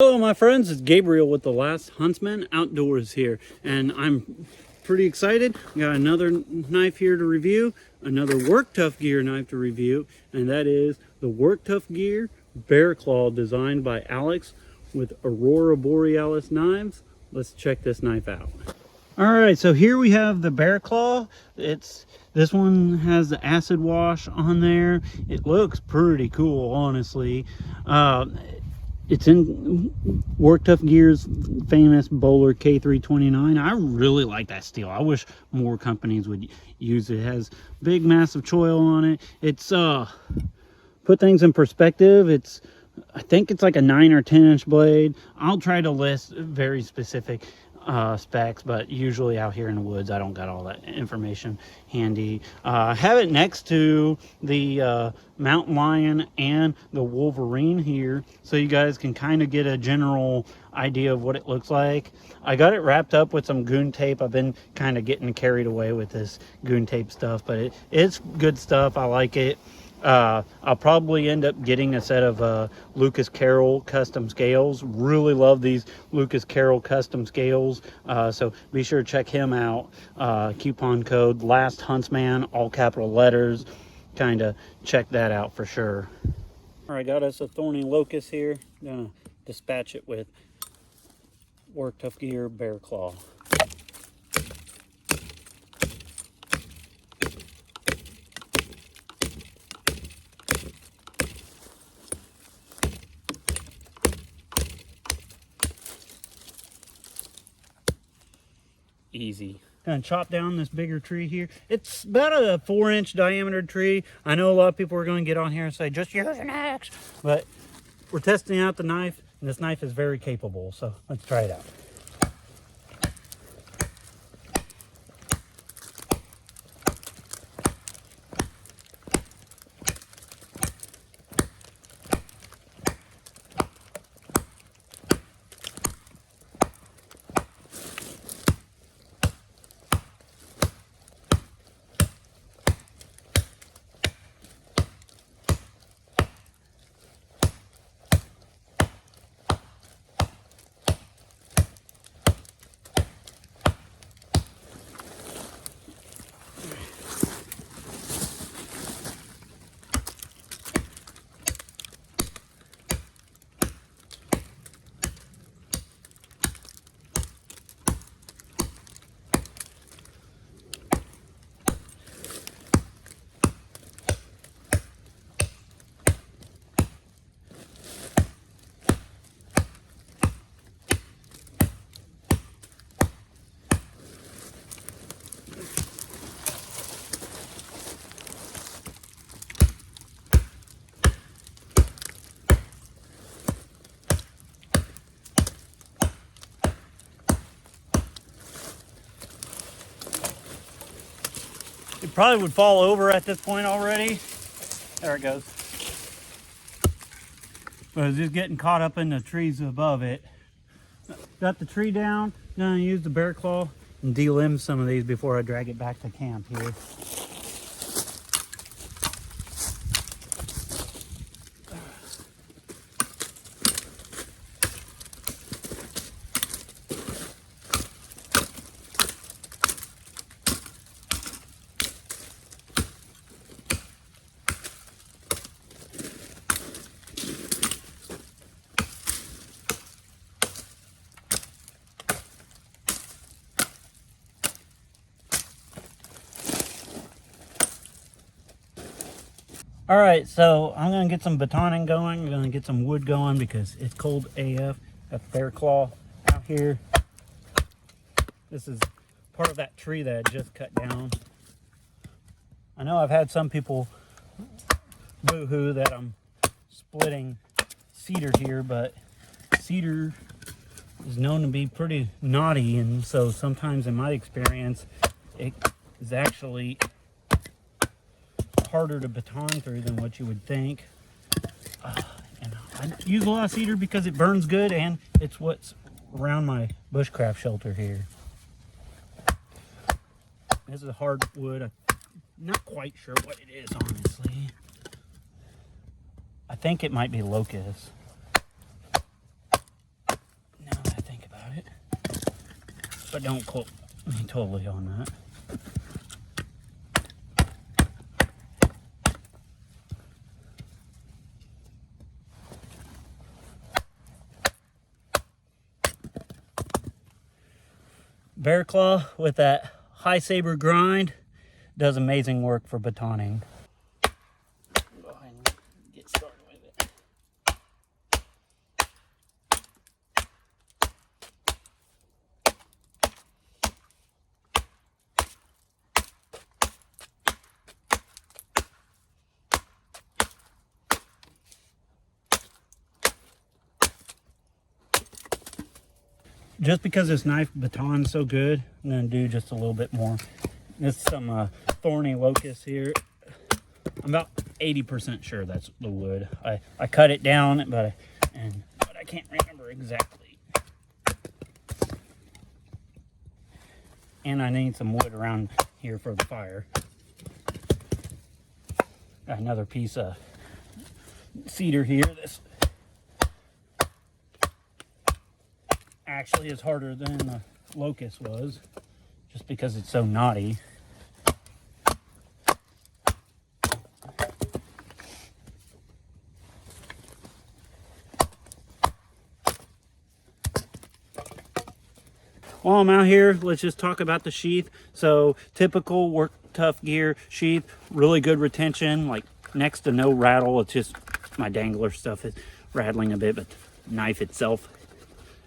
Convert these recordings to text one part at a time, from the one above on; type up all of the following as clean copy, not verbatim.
Hello my friends, it's Gabriel with The Last Huntsman Outdoors here, and I'm pretty excited. We got another knife here to review, another Work Tuff Gear knife to review, and that is the Work Tuff Gear Bear Claw, designed by Alex with Aurora Borealis Knives. Let's check this knife out. Alright, so here we have the Bear Claw. This one has the acid wash on there. It looks pretty cool, honestly. It's in Work Tuff Gear's famous Bowler K329. I really like that steel. I wish more companies would use it. It has big, massive choil on it. It's put things in perspective. I think it's like a 9 or 10 inch blade. I'll try to list very specific specs, but usually out here in the woods I don't got all that information handy. I have it next to the mountain lion and the wolverine here, so you guys can kind of get a general idea of what it looks like. I got it wrapped up with some goon tape. I've been kind of getting carried away with this goon tape stuff, but it's good stuff. I like it. I'll probably end up getting a set of Lucas Carroll custom scales. Really love these Lucas Carroll custom scales, so be sure to check him out. Coupon code Last Huntsman, all capital letters. Kind of check that out for sure. All right, got us a thorny locust here. Gonna dispatch it with Work Tuff Gear Bear Claw. Easy. Gonna chop down this bigger tree here. It's about a 4-inch diameter tree. I know a lot of people are going to get on here and say just use an axe, but we're testing out the knife, and this knife is very capable, so let's try it out. It probably would fall over at this point already. There it goes. But it's just getting caught up in the trees above it. Got the tree down. Gonna use the Bear Claw and delimb some of these before I drag it back to camp here. All right, so I'm gonna get some batoning going. I'm gonna get some wood going because it's cold AF. Got the Bear Claw out here. This is part of that tree that I just cut down. I know I've had some people boo-hoo that I'm splitting cedar here, but cedar is known to be pretty knotty, and so sometimes in my experience, it is actually harder to baton through than what you would think. And I use a lot of cedar because it burns good, and it's what's around my bushcraft shelter here. This is hardwood. I'm not quite sure what it is, honestly. I think it might be locust. it. But don't quote me totally on that. Bear claw with that high saber grind does amazing work for batoning. Go ahead and get started with it. Just because this knife baton's so good, I'm going to do just a little bit more. This is some thorny locust here. I'm about 80% sure that's the wood. I cut it down, but I can't remember exactly. And I need some wood around here for the fire. Got another piece of cedar here. This actually is harder than the locust was, just because it's so knotty. While I'm out here, let's just talk about the sheath. So typical work tough gear sheath, really good retention, like next to no rattle. It's just my dangler stuff is rattling a bit, but the knife itself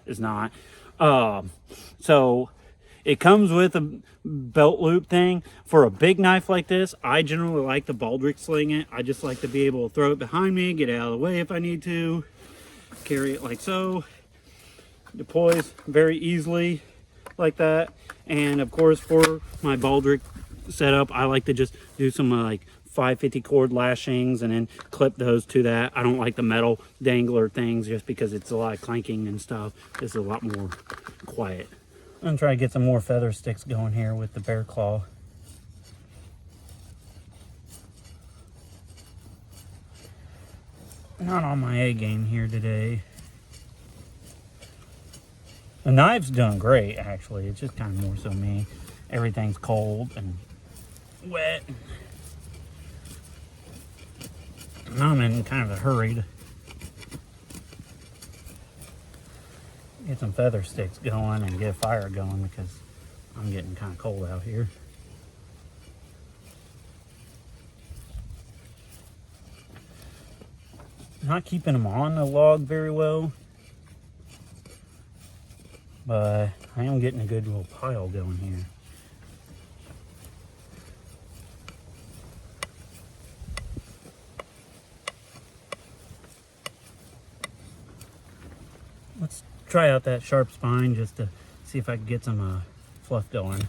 is not. So it comes with a belt loop thing. For a big knife like this, I generally like the baldric sling it. I just like to be able to throw it behind me, get it out of the way if I need to, carry it like so. Deploys very easily like that. And of course, for my baldric setup, I like to just do some like 550 cord lashings and then clip those to that. I don't like the metal dangler things just because it's a lot of clanking and stuff. This is a lot more quiet. I'm gonna try to get some more feather sticks going here with the bear claw. Not on my A game here today. The knife's doing great, actually. It's just kind of more so me. Everything's cold and wet. And I'm in kind of a hurry to get some feather sticks going and get a fire going because I'm getting kind of cold out here. Not keeping them on the log very well, but I am getting a good little pile going here. Let's try out that sharp spine just to see if I can get some fluff going.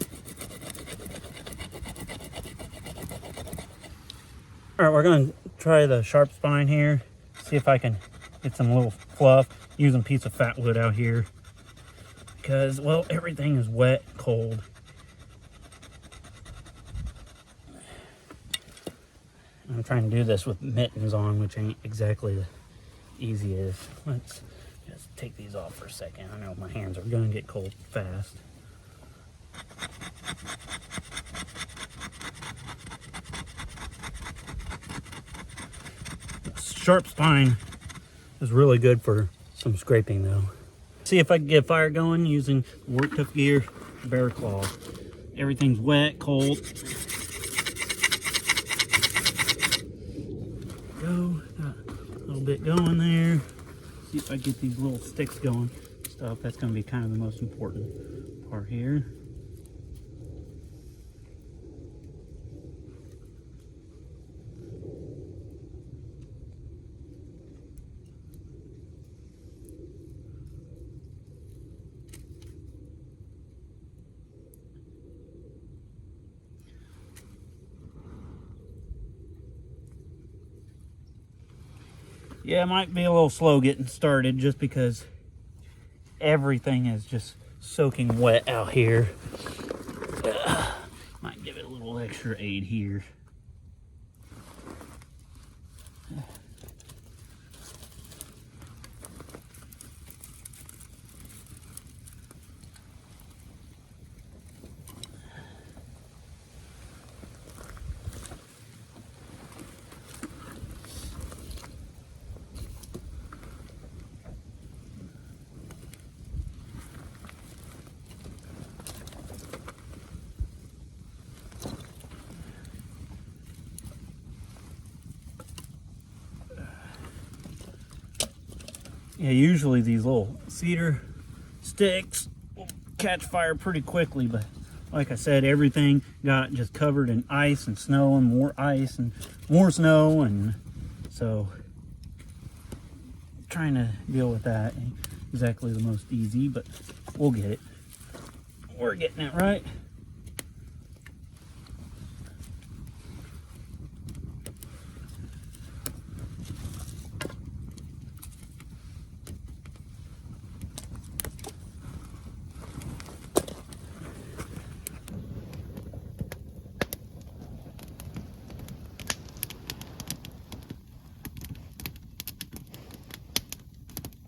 All right, we're gonna try the sharp spine here. See if I can get some little fluff using a piece of fat wood out here. Because, well, everything is wet, cold. I'm trying to do this with mittens on, which ain't exactly the easiest. Let's just take these off for a second. I know my hands are gonna get cold fast. Sharp spine is really good for some scraping though. See if I can get fire going using Work Tough Gear bear claw. Everything's wet, cold. Go, got a little bit going there. See if I get these little sticks going. Stuff, that's gonna be kind of the most important part here. Yeah, it might be a little slow getting started just because everything is just soaking wet out here. Might give it a little extra aid here. Yeah, usually these little cedar sticks will catch fire pretty quickly, but like I said, everything got just covered in ice and snow and more ice and more snow, and so trying to deal with that ain't exactly the most easy, but we'll get it. We're getting it right.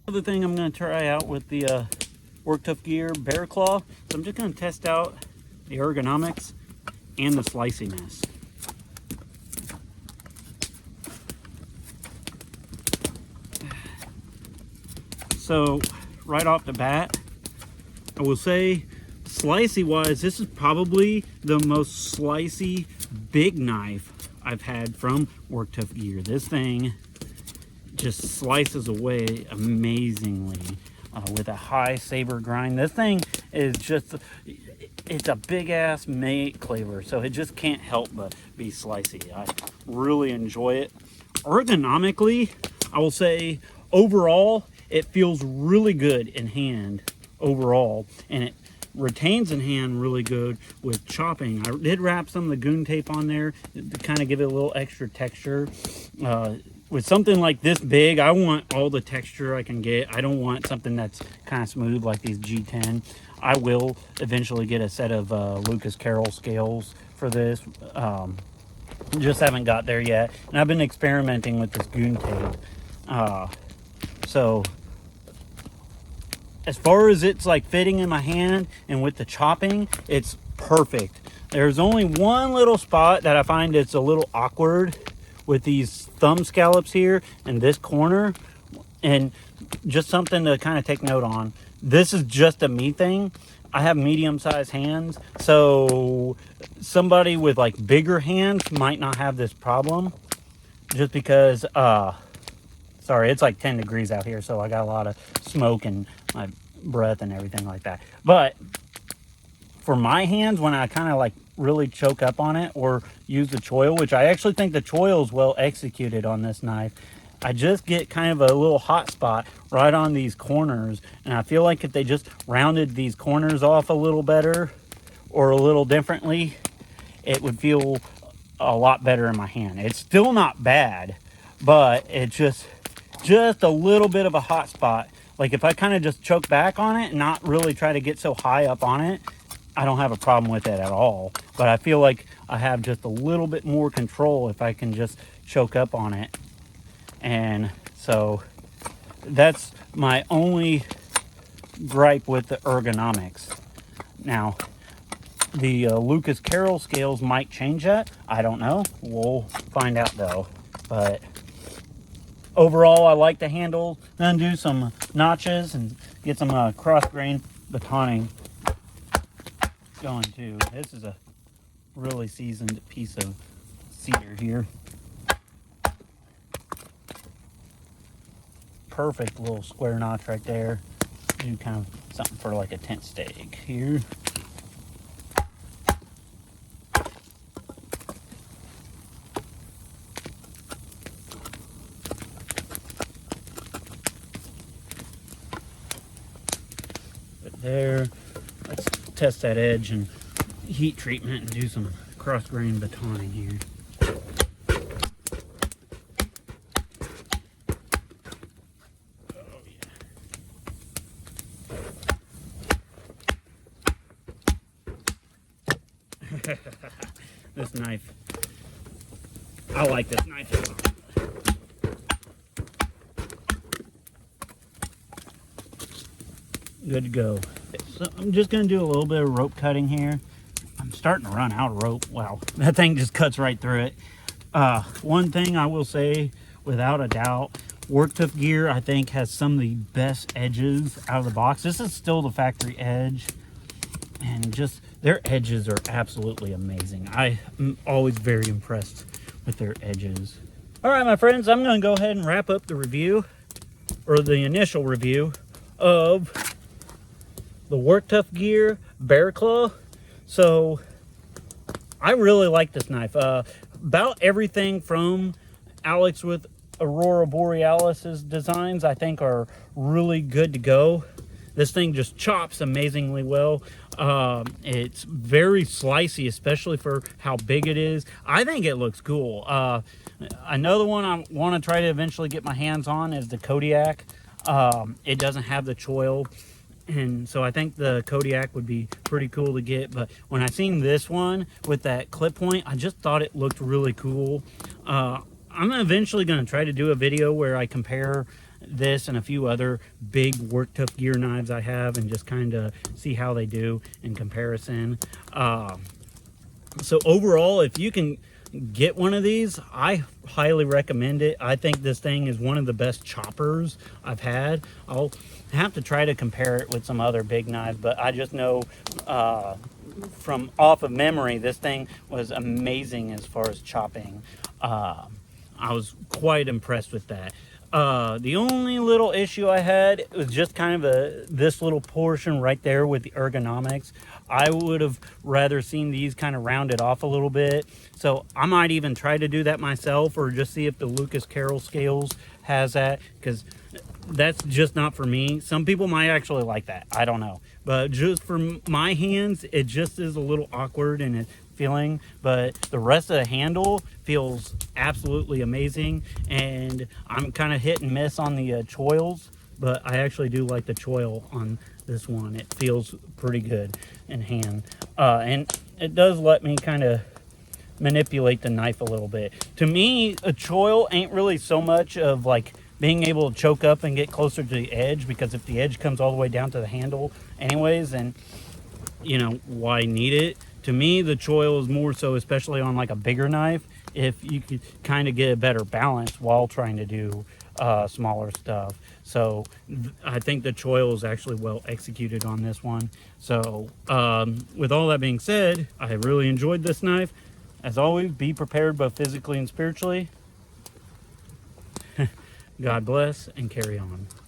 Other thing I'm going to try out with the Work Tough Gear Bear Claw, so I'm just going to test out the ergonomics and the sliciness. So right off the bat, I will say slicey wise, this is probably the most slicey big knife I've had from Work Tough Gear. This thing just slices away amazingly with a high saber grind. This thing is just, it's a big ass mate cleaver, so it just can't help but be slicey. I really enjoy it. Ergonomically, I will say overall it feels really good in hand overall, and it retains in hand really good with chopping. I did wrap some of the goon tape on there to kind of give it a little extra texture. With something like this big, I want all the texture I can get. I don't want something that's kind of smooth like these G10. I will eventually get a set of Lucas Carroll scales for this. Just haven't got there yet. And I've been experimenting with this goon tape. So as far as it's like fitting in my hand and with the chopping, it's perfect. There's only one little spot that I find it's a little awkward with these thumb scallops here in this corner, and just something to kind of take note on. This is just a me thing. I have medium-sized hands, so somebody with like bigger hands might not have this problem, just because sorry, it's like 10 degrees out here, so I got a lot of smoke and my breath and everything like that. But for my hands, when I kind of like really choke up on it or use the choil, which I actually think the choil is well executed on this knife, I just get kind of a little hot spot right on these corners, and I feel like if they just rounded these corners off a little better or a little differently, it would feel a lot better in my hand. It's still not bad, but it's just a little bit of a hot spot. Like if I kind of just choke back on it and not really try to get so high up on it, I don't have a problem with it at all. But I feel like I have just a little bit more control if I can just choke up on it. And so that's my only gripe with the ergonomics. Now, the Lucas Carroll scales might change that. I don't know. We'll find out though. But overall, I like the handle. Then do some notches and get some cross grain batoning going too. This is a really seasoned piece of cedar here. Perfect little square notch right there. Do kind of something for like a tent stake here. But there, let's test that edge and heat treatment and do some cross grain batoning here. This knife, I like this knife a lot. Good to go. So I'm just going to do a little bit of rope cutting here. I'm starting to run out of rope. Wow, that thing just cuts right through it. One thing I will say, without a doubt, Work Tough Gear, I think, has some of the best edges out of the box. This is still the factory edge, and just their edges are absolutely amazing. I'm always very impressed with their edges. All right, my friends, I'm going to go ahead and wrap up the review. or the initial review of the Work Tough Gear Bear Claw. So I really like this knife. About everything from Alex with Aurora Borealis's designs I think are really good to go. This thing just chops amazingly well. It's very slicey, especially for how big it is. I think it looks cool. Another one I want to try to eventually get my hands on is the Kodiak. It doesn't have the choil, and so I think the Kodiak would be pretty cool to get. But when I seen this one with that clip point, I just thought it looked really cool. I'm eventually going to try to do a video where I compare this and a few other big Work Tough Gear knives I have and just kind of see how they do in comparison. So overall, if you can get one of these, I highly recommend it. I think this thing is one of the best choppers I've had. I'll have to try to compare it with some other big knives, but I just know from off of memory, this thing was amazing as far as chopping. I was quite impressed with that. The only little issue I had was just kind of this little portion right there with the ergonomics. I would have rather seen these kind of rounded off a little bit. So I might even try to do that myself, or just see if the Lucas Carroll scales has that, because that's just not for me. Some people might actually like that. I don't know. But just for my hands, it just is a little awkward in its feeling, but the rest of the handle feels absolutely amazing. And I'm kind of hit and miss on the choils, but I actually do like the choil on this one. It feels pretty good in hand, and it does let me kind of manipulate the knife a little bit. To me, a choil ain't really so much of like being able to choke up and get closer to the edge, because if the edge comes all the way down to the handle anyways, then you know, why need it? To me, the choil is more so, especially on like a bigger knife, if you could kind of get a better balance while trying to do smaller stuff. So I think the choil is actually well executed on this one. So with all that being said, I really enjoyed this knife. As always, be prepared both physically and spiritually. God bless, and carry on.